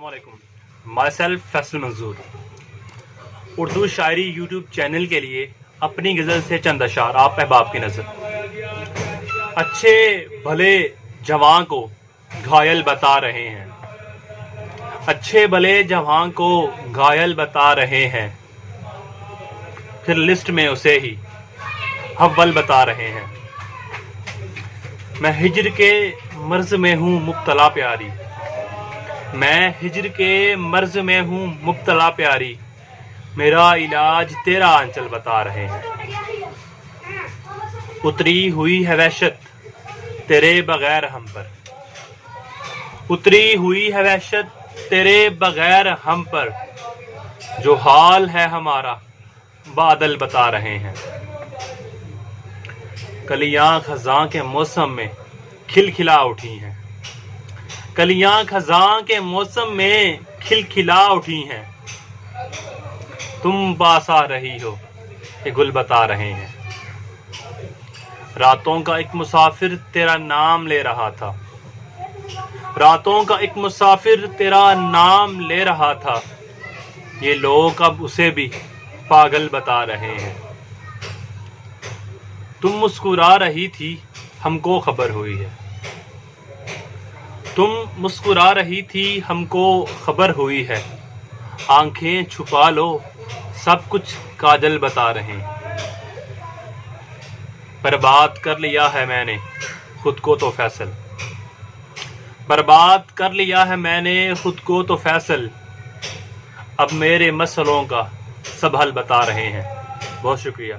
अस्सलाम वालेकुम। My self Faisal मंजूर उर्दू शायरी यूट्यूब चैनल के लिए अपनी गज़ल से चंद अशार आप अहबाब की नज़र। अच्छे भले जवां को घायल बता रहे हैं, अच्छे भले जवां को घायल बता रहे हैं, फिर लिस्ट में उसे ही अव्वल बता रहे हैं। मैं हिज्र के मर्ज में हूँ मुब्तला प्यारी, मैं हिज्र के मर्ज में हूँ मुब्तला प्यारी, मेरा इलाज तेरा आंचल बता रहे हैं। उतरी हुई है वहशत तेरे बगैर हम पर, उतरी हुई है वहशत तेरे बगैर हम पर, जो हाल है हमारा बादल बता रहे हैं। कलियां खज़ां के मौसम में खिलखिला उठी हैं, कलियां खज़ां के मौसम में खिलखिला उठी हैं, तुम पास आ रही हो ये गुल बता रहे हैं। रातों का एक मुसाफिर तेरा नाम ले रहा था, रातों का एक मुसाफिर तेरा नाम ले रहा था, ये लोग अब उसे भी पागल बता रहे हैं। तुम मुस्कुरा रही थी हमको खबर हुई है, तुम मुस्कुरा रही थी हमको खबर हुई है, आंखें छुपा लो सब कुछ काजल बता रहे हैं। बर्बाद कर लिया है मैंने खुद को तो फैसल, बर्बाद कर लिया है मैंने खुद को तो फैसल, अब मेरे मसलों का सब हल बता रहे हैं। बहुत शुक्रिया।